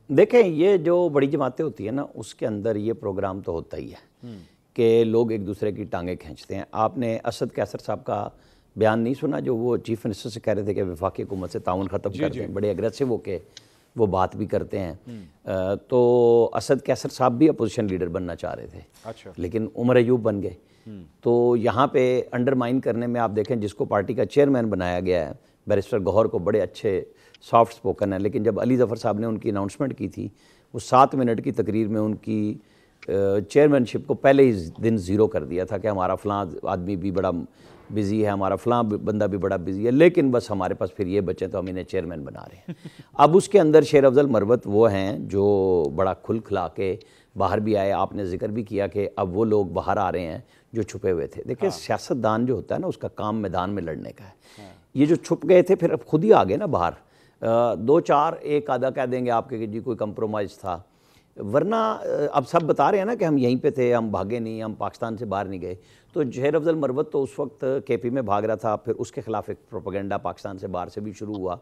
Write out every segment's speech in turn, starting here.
دیکھیں یہ جو بڑی جماعتیں ہوتی ہیں نا اس کے اندر یہ پروگرام تو ہوتا ہی ہے کہ لوگ ایک دوسرے کی ٹانگیں کھینچتے ہیں. آپ نے اسد کیسر صاحب کا بیان نہیں سنا جو وہ چیف منسٹر سے کہہ رہے تھے کہ وفاقی حکومت سے تعاون ختم کرتے ہیں, بڑے اگریسو ہو کے وہ بات بھی کرتے ہیں. تو اسد کیسر صاحب بھی اپوزیشن لیڈر بننا چاہ رہے تھے لیکن عمر ایوب بن گئے. تو یہاں پہ انڈرمائن کرنے میں آپ دیکھیں جس کو پارٹی کا چیئرمین بنایا گیا ہے بیرسٹر گوہر کو, بڑے اچھے سافٹ سپوکن ہے, لیکن جب علی ظفر صاحب نے ان کی اناؤنسمنٹ کی تھی وہ 7 منٹ کی تقریر میں ان کی چیئرمین شپ کو پہلے ہی دن زیرو کر دیا تھا کہ ہمارا فلاں آدمی بھی بڑا بزی ہے, ہمارا فلاں بندہ بھی بڑا بزی ہے, لیکن بس ہمارے پاس پھر یہ بچے تو ہم انہیں چیئرمین بنا رہے ہیں. اب اس کے اندر شیر افضل مروت وہ ہیں جو بڑا کھل کھلا کے باہر بھی آئے. آپ نے ذکر بھی کیا کہ اب وہ لوگ باہر آ رہے ہیں جو چھپے ہوئے تھے. دیکھیں سیاستدان جو ہوتا ہے نا اس کا کام میدان میں لڑنے کا ہے. یہ جو چھپ گئے تھے پھر اب خود ہی آ گئے نا باہر. 2-4 ایک آدھا کہہ دیں گے آپ کے کہ جی کوئی کمپرومائز تھا, ورنہ اب سب بتا رہے ہیں نا کہ ہم یہیں پہ تھے, ہم بھاگے نہیں, ہم پاکستان سے باہر نہیں گئے. تو شیر افضل مروت تو اس وقت کے پی میں بھاگ رہا تھا, پھر اس کے خلاف ایک پروپیگنڈا پاکستان سے باہر سے بھی شروع ہوا.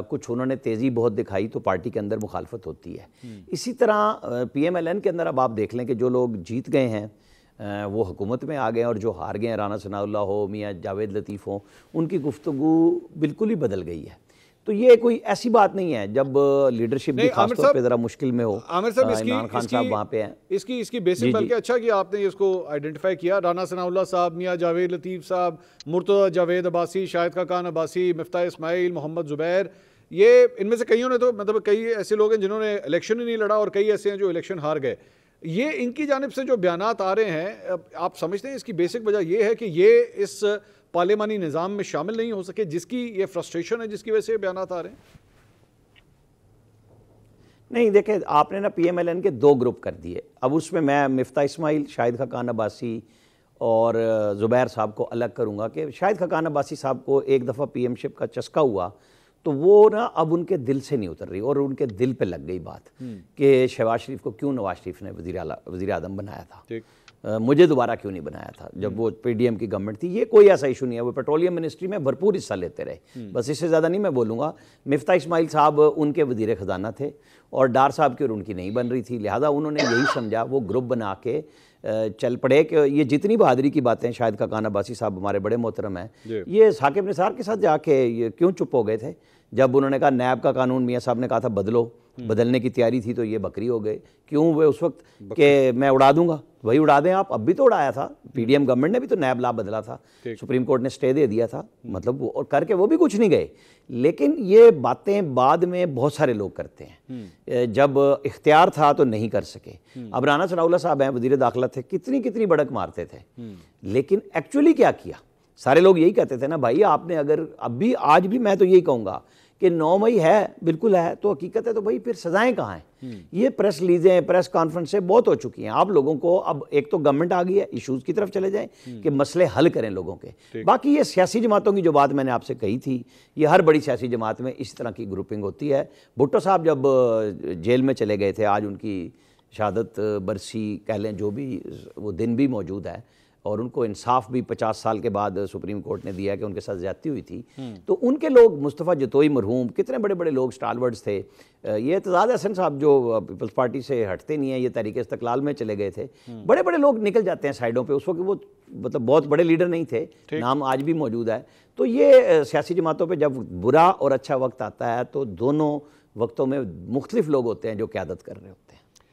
کچھ انہوں نے تیزی بہت دکھائی تو پارٹی کے اندر مخالفت ہوتی ہے. اسی طرح پی ایم ایل این کے اندر اب آپ دیکھ لیں کہ جو لوگ جیت گئے ہیں وہ حکومت میں آ گئے ہیں, اور جو ہار گئے ہیں رانا ثناء اللہ ہو, میاں جاوید لطیف ہوں, ان کی گفتگو بالکل ہی بدل گئی ہے. تو یہ کوئی ایسی بات نہیں ہے جب لیڈرشپ بھی خاص طور پہ ذرا مشکل میں ہو. عمران خان صاحب وہاں پہ ہیں. اس کی بیسک بن کے اچھا کہ آپ نے اس کو آئیڈینٹیفائی کیا. رانا ثناء اللہ صاحب, میاں جاوید لطیف صاحب, مرتضی جاوید عباسی, شاہد خاقان عباسی, مفتاح اسماعیل, محمد زبیر, یہ ان میں سے کئیوں نے تو مطلب کئی ایسے لوگ ہیں جنہوں نے الیکشن ہی نہیں لڑا, اور کئی ایسے ہیں جو الیکشن ہار گئے. یہ ان کی جانب سے جو بیانات آ رہے ہیں, آپ سمجھتے ہیں اس کی بیسک وجہ یہ ہے کہ یہ اس پارلیمانی نظام میں شامل نہیں ہو سکے, جس کی یہ فرسٹریشن ہے جس کی وجہ سے بیانات آ رہے ہیں؟ نہیں دیکھیں آپ نے نا پی ایم ایل این کے 2 گروپ کر دیے. اب اس میں مفتاح اسماعیل, شاہد خاقان عباسی اور زبیر صاحب کو الگ کروں گا کہ شاہد خاقان عباسی صاحب کو ایک دفعہ پی ایم شپ کا چسکا ہوا تو وہ نا اب ان کے دل سے نہیں اتر رہی, اور ان کے دل پہ لگ گئی بات کہ شہباز شریف کو کیوں نواز شریف نے وزیر اعظم بنایا تھا, مجھے دوبارہ کیوں نہیں بنایا تھا جب وہ پی ڈی ایم کی گورنمنٹ تھی. یہ کوئی ایسا ایشو نہیں ہے, وہ پیٹرولیم منسٹری میں بھرپور حصہ لیتے رہے, بس اس سے زیادہ نہیں میں بولوں گا. مفتاح اسماعیل صاحب ان کے وزیر خزانہ تھے اور ڈار صاحب کی اور ان کی نہیں بن رہی تھی, لہٰذا انہوں نے یہی سمجھا, وہ گروپ بنا کے چل پڑے کہ یہ جتنی بہادری کی باتیں شاہد خاقان عباسی صاحب ہمارے بڑے محترم ہیں, یہ ثاقب نثار کے ساتھ جا کے یہ کیوں چپ ہو گئے تھے جب انہوں نے کہا نیب کا قانون میاں صاحب نے کہا تھا بدلو, بدلنے کی تیاری تھی تو یہ بکری ہو گئے. کیوں ہوئے اس وقت کہ میں اڑا دوں گا, وہی اڑا دیں آپ. اب بھی تو اڑایا تھا, پی ڈی ایم گورنمنٹ نے بھی تو نیب لا بدلا تھا, سپریم کورٹ نے سٹے دے دیا تھا, مطلب اور کر کے وہ بھی کچھ نہیں گئے. لیکن یہ باتیں بعد میں بہت سارے لوگ کرتے ہیں, جب اختیار تھا تو نہیں کر سکے. اب رانا ثناء اللہ صاحب ہیں, وزیر داخلہ تھے, کتنی بڑک مارتے تھے, لیکن ایکچولی کیا کیا؟ سارے لوگ یہی کہتے تھے نا بھائی آپ نے اگر اب بھی آج بھی میں تو یہی کہوں گا کہ 9 مئی ہے, بالکل ہے تو حقیقت ہے, تو بھائی پھر سزائیں کہاں ہیں؟ یہ پریس ریلیزیں, پریس کانفرنسیں بہت ہو چکی ہیں. آپ لوگوں کو اب ایک تو گورنمنٹ آ گئی ہے, ایشوز کی طرف چلے جائیں کہ مسئلے حل کریں لوگوں کے. باقی یہ سیاسی جماعتوں کی جو بات میں نے آپ سے کہی تھی, یہ ہر بڑی سیاسی جماعت میں اس طرح کی گروپنگ ہوتی ہے. بھٹو صاحب جب جیل میں چلے گئے تھے, آج ان کی شہادت برسی کہہ لیں, جو بھی وہ دن بھی موجود ہے, اور ان کو انصاف بھی 50 سال کے بعد سپریم کورٹ نے دیا کہ ان کے ساتھ زیادتی ہوئی تھی. تو ان کے لوگ, مصطفیٰ جتوئی مرحوم, کتنے بڑے بڑے لوگ اسٹالورڈز تھے. یہ اعتزاز احسن صاحب جو پیپلز پارٹی سے ہٹتے نہیں ہیں, یہ تحریک استقلال میں چلے گئے تھے. بڑے بڑے لوگ نکل جاتے ہیں سائڈوں پہ, اس وقت وہ مطلب بہت بڑے لیڈر نہیں تھے, نام آج بھی موجود ہے. تو یہ سیاسی جماعتوں پہ جب برا اور اچھا وقت آتا ہے تو دونوں وقتوں میں مختلف لوگ ہوتے ہیں جو قیادت کر رہے ہوتے ہیں.